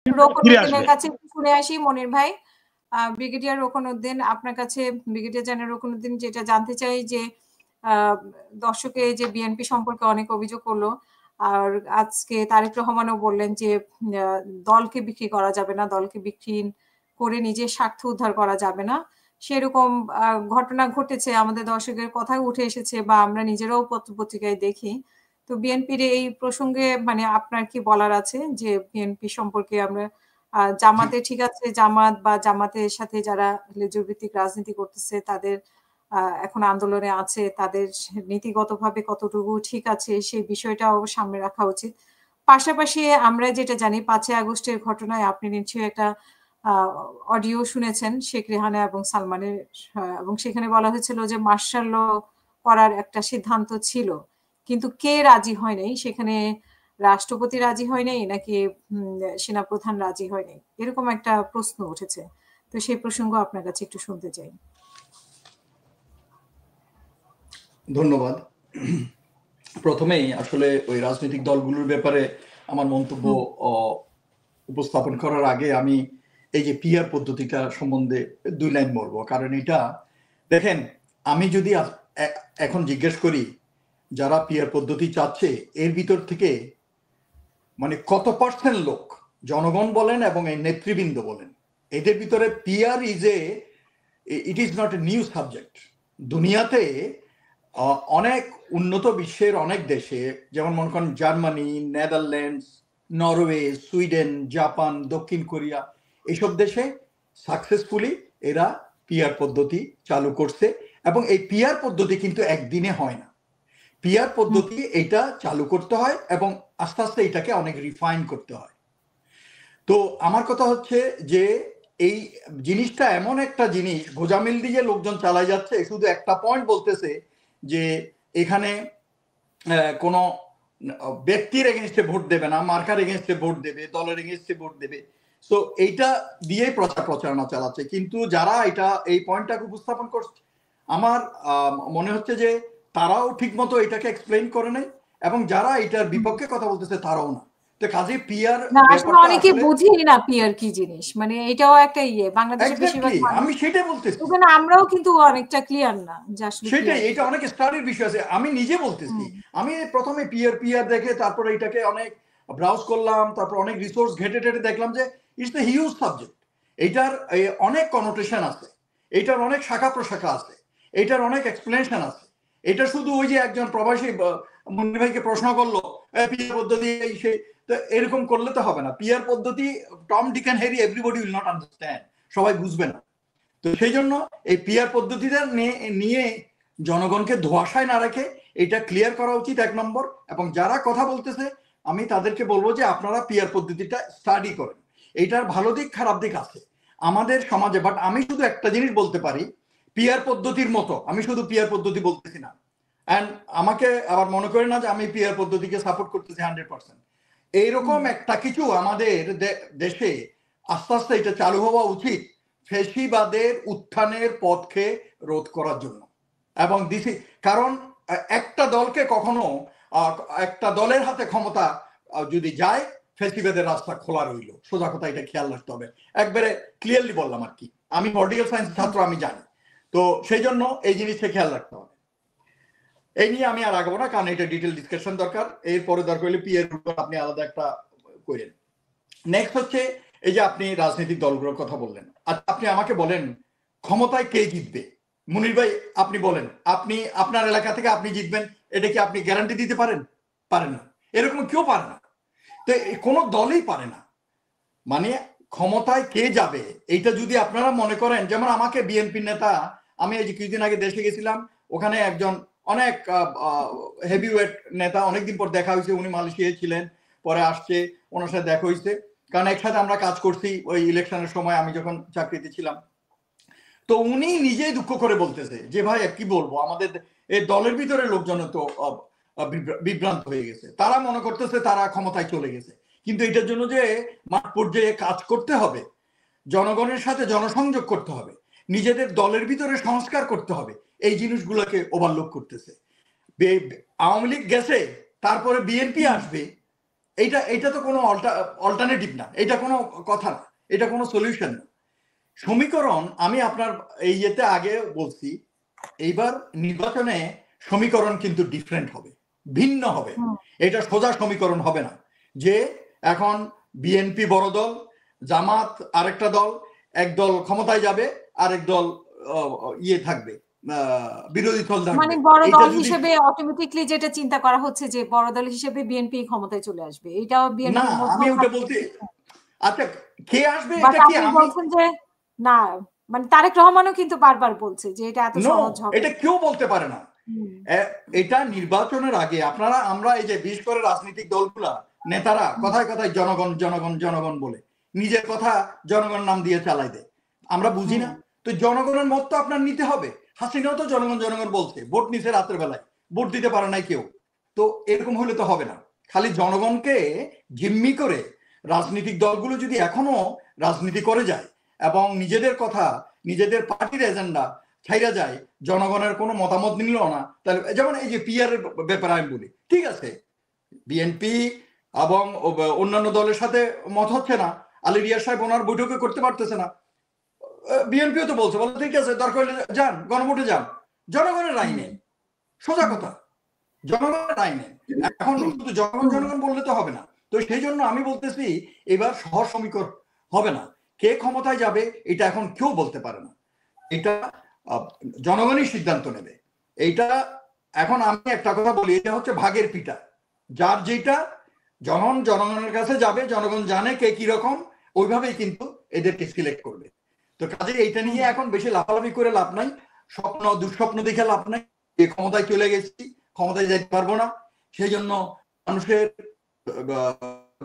ফিরে আসবে। রোকনউদ্দিনের কাছে একটু শুনে আসি মনির ভাই। ব্রিগেডিয়ার রোকনউদ্দিন, আপনার কাছে ব্রিগেডিয়ার জেনারেল রোকনউদ্দিন যেটা জানতে চাই যে দর্শকে যে বিএনপি সম্পর্কে অনেক অভিযোগ করলো, আর আজকে তারেক রহমানও বললেন যে দলকে বিক্রি করা যাবে না, দলকে বিক্রি করে নিজের স্বার্থ উদ্ধার করা যাবে না। সেরকম ঘটনা ঘটেছে, আমাদের দর্শকের কথাই উঠে এসেছে বা আমরা নিজেরাও পত্র-পত্রিকায় দেখি। তো বিএনপির এই প্রসঙ্গে মানে আপনার কি বলার আছে যে বিএনপি সম্পর্কে আমরা জামাতে ঠিক আছে, জামাত বা জামাতের সাথে যারা লেজুর ভিত্তিক রাজনীতি করতেছে তাদের এখন আন্দোলনে আছে, তাদের নীতিগতভাবে কতটুকু ঠিক আছে সেই বিষয়টাও সামনে রাখা উচিত। পাশাপাশি আমরা যেটা জানি 5ই আগস্টের ঘটনায় আপনি নিশ্চয়ই একটা অডিও শুনেছেন শেখ রেহানা এবং সালমানের, এবং সেখানে বলা হয়েছিল যে মার্শাল ল করার একটা সিদ্ধান্ত ছিল, কিন্তু কে রাজি হয় নাই সেখানে? রাষ্ট্রপতি রাজি হয় নাই নাকি সেনাপ্রধান রাজি হয় নাই? এরকম একটা প্রশ্ন উঠেছে। তো সেই প্রসঙ্গ আপনার কাছে একটু শুনতে চাই। ধন্যবাদ। প্রথমেই আসলে ওই রাজনৈতিক দলগুলোর ব্যাপারে আমার মন্তব্য উপস্থাপন করার আগে আমি এই যে পিআর পদ্ধতিটা সম্বন্ধে 2 লাইন বলবো। কারণ এটা দেখেন, আমি যদি এখন জিজ্ঞেস করি যারা পিআর পদ্ধতি চাচ্ছে এর ভিতর থেকে মানে কত % লোক, জনগণ বলেন এবং এই নেতৃবৃন্দ বলেন, এদের ভিতরে PR it is not a new subject. দুনিয়াতে অনেক উন্নত বিশ্বের অনেক দেশে, যেমন মনে করেন Germany, Netherlands, Norway, Sweden, Japan, দক্ষিণ কোরিয়া, এইসব দেশে সাকসেসফুলি এরা পিআর পদ্ধতি চালু করছে। এবং এই পিআর পদ্ধতি কিন্তু একদিনে হয় না। পিআর পদ্ধতি এটা চালু করতে হয় এবং আস্তে আস্তে এটাকে অনেক রিফাইন করতে হয়। তো আমার কথা হচ্ছে যে এই জিনিসটা এমন একটা জিনিস, গোজামিল দিয়ে লোকজন চালাই যাচ্ছে, শুধু একটা পয়েন্ট বলতেছে যে এখানে কোনো ব্যক্তির এগেনস্টে ভোট দেবে না, মার্কার এগেনস্টে ভোট দেবে, দলের এগেনস্টে ভোট দেবে। সো এইটা দিয়েই প্রচারণা চালাচ্ছে। কিন্তু যারা এটা এই পয়েন্টটাকে উপস্থাপন করছে, আমার মনে হচ্ছে যে তারাও ঠিক মতো এটাকে এক্সপ্লেইন করে নাই, এবং যারা এটার বিপক্ষে কথা বলতেছে তারাও না। তো কাজে পিআর অনেকে বুঝেই না পিআর কি জিনিস, মানে এটাও একটা বাংলাদেশে বেশিরভাগ আমি সেটাই বলতেছি, আমরাও কিন্তু অনেকটা ক্লিয়ার না যে আসলে সেটাই। এটা অনেক স্টাডির বিষয় আছে, আমি নিজে বলতেছি। আমি প্রথমে পিআর দেখে তারপরে এটাকে অনেক ব্রাউজ করলাম, তারপর অনেক রিসোর্স ঘেটে টেটে দেখলাম যে ইটস এ হিউজ সাবজেক্ট। এটার অনেক কনোটেশন আছে, এটার অনেক শাখা প্রশাখা আছে, এটার অনেক এক্সপ্লেনেশন আছে। এটা শুধু ওই যে একজন প্রবাসী মুন্নি ভাইকে প্রশ্ন করলো পিআর পদ্ধতি সেই, তো এরকম করলে তো হবে না। পিআর পদ্ধতি Tom Dick and Harry everybody will not understand, সবাই বুঝবে না। তো সেই জন্য এই পিআর পদ্ধতিটা নিয়ে জনগণকে ধোঁয়াশায় না রেখে এটা ক্লিয়ার করা উচিত, 1 নম্বর। এবং যারা কথা বলতেছে আমি তাদেরকে বলবো যে আপনারা পিআর পদ্ধতিটা স্টাডি করেন। এটার ভালো দিক খারাপ দিক আছে আমাদের সমাজে। বাট আমি শুধু একটা জিনিস বলতে পারি, পিআর পদ্ধতির মতো আমি শুধু পিআর পদ্ধতি বলতেছি না, অ্যান্ড আমাকে আবার মনে করেন না যে আমি পিআর পদ্ধতিকে সাপোর্ট করতেছি 100%। এইরকম একটা কিছু আমাদের দেশে আস্তে আস্তে এটা চালু হওয়া উচিত ফ্যাসিবাদের উত্থানের পথকে রোধ করার জন্য। এবং কারণ একটা দলকে কখনো একটা দলের হাতে ক্ষমতা যদি যায়, ফ্যাসিবাদের রাস্তা খোলা রইল। সোজা কথা, এটা খেয়াল রাখতে হবে। একবারে ক্লিয়ারলি বললাম আর কি। আমি পলিটিক্যাল সায়েন্স ছাত্র, আমি জানি। তো সেই জন্য এই জিনিসটা খেয়াল রাখতে হবে। এই নিয়ে আমি আর আগাবো না, কারণ এটা ডিটেল ডিসকাশন দরকার। এরপরে দরকার হলে পিএর উপর আপনি আলাদা একটা করেন। নেক্সট হচ্ছে এই যে আপনি রাজনৈতিক দলগুলোর কথা বললেন। আচ্ছা, আপনি আমাকে বলেন ক্ষমতায় কে জিতবে? মুনির ভাই আপনি বলেন, আপনি আপনার এলাকা থেকে আপনি জিতবেন, এটা কি আপনি গ্যারান্টি দিতে পারেন? পারেন না। এরকম কেউ পারে না। তো কোনো দলই পারে না। মানে ক্ষমতায় কে যাবে এইটা যদি আপনারা মনে করেন, যেমন আমাকে বিএনপি নেতা, আমি এই যে কিছুদিন আগে দেশে গেছিলাম, ওখানে একজন অনেক হেভিওয়েট নেতা, অনেকদিন পর দেখা হয়েছে, উনি মালয়েশিয়ায় ছিলেন, পরে আসছে, ওনার সাথে দেখা হয়েছে, কারণ একসাথে আমরা কাজ করছি ওই ইলেকশনের সময় আমি যখন চাকরিতে ছিলাম। তো উনি নিজেই দুঃখ করে বলতেছে যে ভাই কি বলবো, আমাদের এই দলের ভিতরে লোকজন তো বিভ্রান্ত হয়ে গেছে, তারা মনে করতেছে তারা ক্ষমতায় চলে গেছে। কিন্তু এটার জন্য যে মাঠ পর্যায়ে কাজ করতে হবে, জনগণের সাথে জনসংযোগ করতে হবে, নিজেদের দলের ভিতরে সংস্কার করতে হবে, এই জিনিসগুলোকে ওভারলুক করতেছে। আওয়ামী লীগ গেছে, তারপরে বিএনপি আসবে, এইটা তো কোনো অল্টারনেটিভ না, এটা কোনো কথা না, এটা কোনো সলিউশন না। সমীকরণ আমি আপনার এই ইয়েতে আগে বলছি, এইবার নির্বাচনে সমীকরণ কিন্তু ডিফারেন্ট হবে, ভিন্ন হবে। এটা সোজা সমীকরণ হবে না যে এখন বিএনপি বড় দল, জামাত আরেকটা দল, এক দল ক্ষমতায় যাবে আরেক দল ইয়ে থাকবে, বিরোধী দল থাকবে। মানে বড় দল হিসেবে অটোমেটিকলি যেটা চিন্তা করা হচ্ছে যে বড় দল হিসেবে বিএনপি ক্ষমতায় চলে আসবে, এটাও বিএনপি না, আমি ওটা বলতে, আচ্ছা কে আসবে বাট এটা কি আপনি আমি বলছেন যে না, মানে তারেক রহমানও কিন্তু বারবার বলছে যে এটা এত সহজ হবে, এটা কেউ বলতে পারে না। এটা নির্বাচনের আগে আপনারা, আমরা এই যে বিশেষ করে রাজনৈতিক দলগুলা নেতারা কথায় কথায় জনগণ জনগণ জনগণ বলে নিজের কথা জনগণ নাম দিয়ে চালাই দেয়, আমরা বুঝি না। তো জনগণের মত তো আপনার নিতে হবে। হাসিনাও তো জনগণ জনগণ বলছে, ভোট নিছে রাতের বেলায়, ভোট দিতে পারে নাই কেউ। তো এরকম হলে তো হবে না। খালি জনগণকে জিম্মি করে রাজনৈতিক দলগুলো যদি এখনো রাজনীতি করে যায় এবং নিজেদের কথা, নিজেদের পার্টির এজেন্ডা ছাইরা যায়, জনগণের কোনো মতামত নিল না, তাহলে যেমন এই যে পিআর এর ব্যাপারে আমি বলি, ঠিক আছে বিএনপি এবং অন্যান্য দলের সাথে মত হচ্ছে না, আলী রিয়াজ সাহেব ওনার বৈঠকে করতে পারতেছে না, বিএনপিও তো বলছে, বলে ঠিক আছে দরকার হলে যান গণভোটে যান, জনগণের রায় নেন, সোজা কথা, জনগণের রায় নেন। এখন শুধু জনগণ জনগণ বললে তো হবে না। তো সেই জন্য আমি বলতেছি এবার সহজ সমীকরণ হবে না। কে ক্ষমতায় যাবে এটা এখন কেউ বলতে পারে না, এটা জনগণই সিদ্ধান্ত নেবে। এইটা এখন আমি একটা কথা বলি, এটা হচ্ছে ভাগের পিঠা, যার যেটা যখন জনগণের কাছে যাবে, জনগণ জানে কে কি রকম, ওইভাবেই কিন্তু এদেরকে সিলেক্ট করবে। তো কাজে এইটা নিয়ে এখন বেশি লাফালাফি করে লাভ নাই, দুঃস্বপ্ন দেখে লাভ নাই, যে ক্ষমতায় চলে গেছি ক্ষমতায় যেতে পারবো না, সেই জন্য মানুষের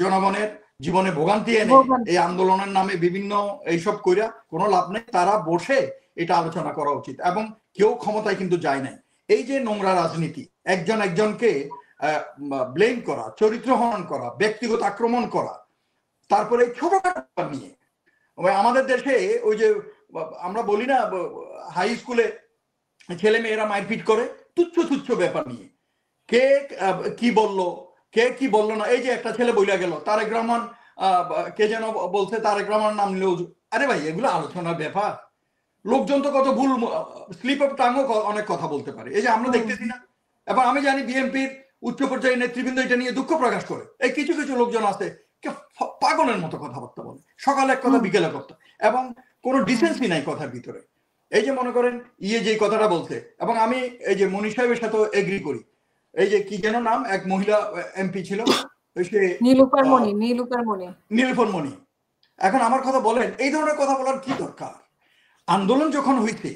জনগণের জীবনে ভোগান্তি এনে এই আন্দোলনের নামে বিভিন্ন এইসব কইরা কোনো লাভ নেই। তারা বসে এটা আলোচনা করা উচিত, এবং কেউ ক্ষমতায় কিন্তু যায় নাই। এই যে নোংরা রাজনীতি, একজন একজনকে ব্লেম করা, চরিত্র হনন করা, ব্যক্তিগত আক্রমণ করা, তারপরে ছোটখাটো নিয়ে আমাদের দেশে ওই যে আমরা বলি না হাই স্কুলে ছেলে মেয়েরা মারপিট করে তুচ্ছ তুচ্ছ ব্যাপার নিয়ে, কে কি বললো কে কি বললো না। এই যে একটা ছেলে বইলা গেল তারেক রহমান, কে যেন বলছে তারেক রহমান নাম নিলেও, আরে ভাই এগুলো আলোচনার ব্যাপার, লোকজন তো কত ভুল স্লিপ অফ টাংও অনেক কথা বলতে পারে, এই যে আমরা দেখতেছি না। এবং আমি জানি বিএনপির উচ্চ পর্যায়ের নেতৃবৃন্দ এটা নিয়ে দুঃখ প্রকাশ করে, এই কিছু কিছু লোকজন আছে পাগলের মতো কথাবার্তা বলে, সকালে এক কথা বিকেলে কথা, এবং কোনো ডিসেন্সি নাই কথার ভিতরে। এই যে মনে করেন ইয়ে যে কথাটা বলছে, এবং আমি এই যে মনীষ সাহেবের সাথে এগ্রি করি, এই যে কি যেন নাম এক মহিলা এমপি ছিল, সে নীলুফার মণি। এখন আমার কথা বলেন, এই ধরনের কথা বলার কি দরকার? আন্দোলন যখন হইছে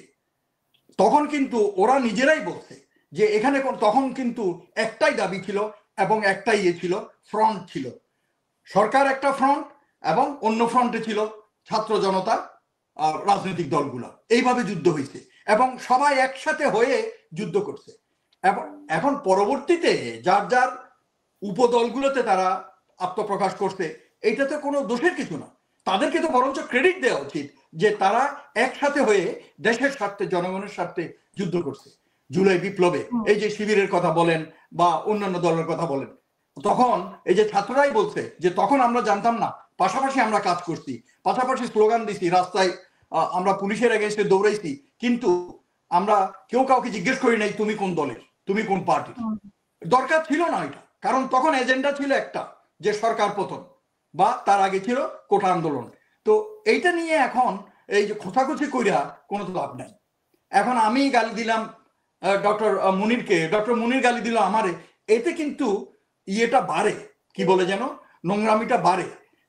তখন কিন্তু ওরা নিজেরাই বলছে যে এখানে তখন কিন্তু একটাই দাবি ছিল এবং একটাই ইয়ে ছিল, ফ্রন্ট ছিল, সরকার একটা ফ্রন্ট এবং অন্য ফ্রন্টে ছিল ছাত্র জনতা, রাজনৈতিক দলগুলা, এইভাবে যুদ্ধ হয়েছে এবং সবাই একসাথে হয়ে যুদ্ধ করছে। এখন পরবর্তীতে যার যার উপদলগুলোতে তারা আত্মপ্রকাশ করছে, এইটাতে কোনো দোষের কিছু না, তাদেরকে তো বরঞ্চ ক্রেডিট দেওয়া উচিত যে তারা একসাথে হয়ে দেশের স্বার্থে, জনগণের স্বার্থে যুদ্ধ করছে। জুলাই বিপ্লবে এই যে শিবিরের কথা বলেন বা অন্যান্য দলের কথা বলেন, তখন এই যে ছাত্ররাই বলছে যে তখন আমরা জানতাম না, পাশাপাশি আমরা কাজ করছি, পাশাপাশি স্লোগান দিছি, রাস্তায় আমরা পুলিশের এগেইনস্টে দৌড়াইছি, কিন্তু আমরা কেউ কাউকে জিজ্ঞেস করি নাই তুমি কোন দলের, তুমি কোন পার্টির। দরকার ছিল না এটা, কারণ তখন এজেন্ডা ছিল একটা, যে সরকার পতন, বা তার আগে ছিল কোটা আন্দোলন। তো এইটা নিয়ে এখন এই যে খোঁচাখুচি কইরা কোনো তো লাভ নাই। এখন আমি গালি দিলাম ডক্টর মুনিরকে, ডক্টর মুনির গালি দিল আমারে, এতে কিন্তু ইয়েটা বাড়ে, কি বলে যেন, নোংরামিটা বাড়ে।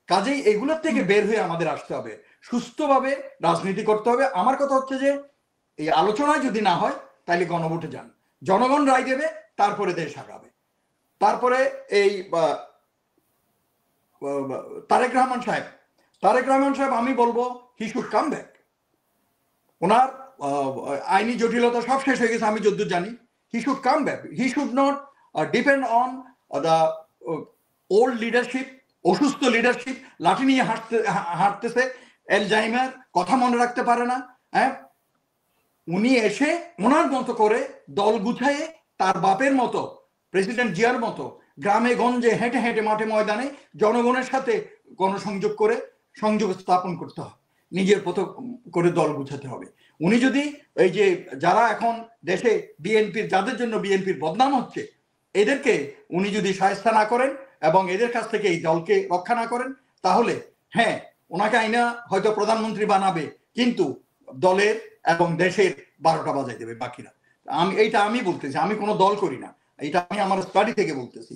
কাজেই এগুলোর থেকে বের হয়ে আমাদের আসতে হবে, সুস্থভাবে রাজনীতি করতে হবে। আমার কথা হচ্ছে যে এই আলোচনায় যদি না হয় তাহলে গণভোটে যান, জনগণ রায় দেবে, তারপরে দেশ আগাবে। তারপরে এই তারেক রহমান সাহেব আমি বলবো হি শুড কাম ব্যাক। ওনার আইনি জটিলতা সব শেষ হয়ে গেছে আমি যতদূর জানি। He should come back, he should not depend on the old leadership, অসুস্থ লিডারশিপ, লাঠি নিয়ে হাঁটতেছে, অ্যালজাইমার, কথা মনে রাখতে পারে না। হ্যাঁ, উনি এসে ওনার মতো করে দল গুছায়ে তার বাপের মতো, প্রেসিডেন্ট জিয়ার মতো গ্রামে গঞ্জে হেঁটে হেঁটে মাঠে ময়দানে জনগণের সাথে গণসংযোগ করে সংযোগ স্থাপন করতে হবে, নিজের মতো করে দল গুছাতে হবে। উনি যদি এই যে যারা এখন দেশে বিএনপির, যাদের জন্য বিএনপির বদনাম হচ্ছে, এদেরকে উনি যদি শায়েস্তা না করেন এবং এদের কাছ থেকে এই দলকে রক্ষা না করেন, তাহলে হ্যাঁ, ওনাকে আইনা হয়তো প্রধানমন্ত্রী বানাবে, কিন্তু দলের এবং দেশের 12টা বাজাই দেবে বাকিরা। এইটা আমি বলতেছি, আমি কোনো দল করি না, এটা আমি আমার স্টাডি থেকে বলতেছি।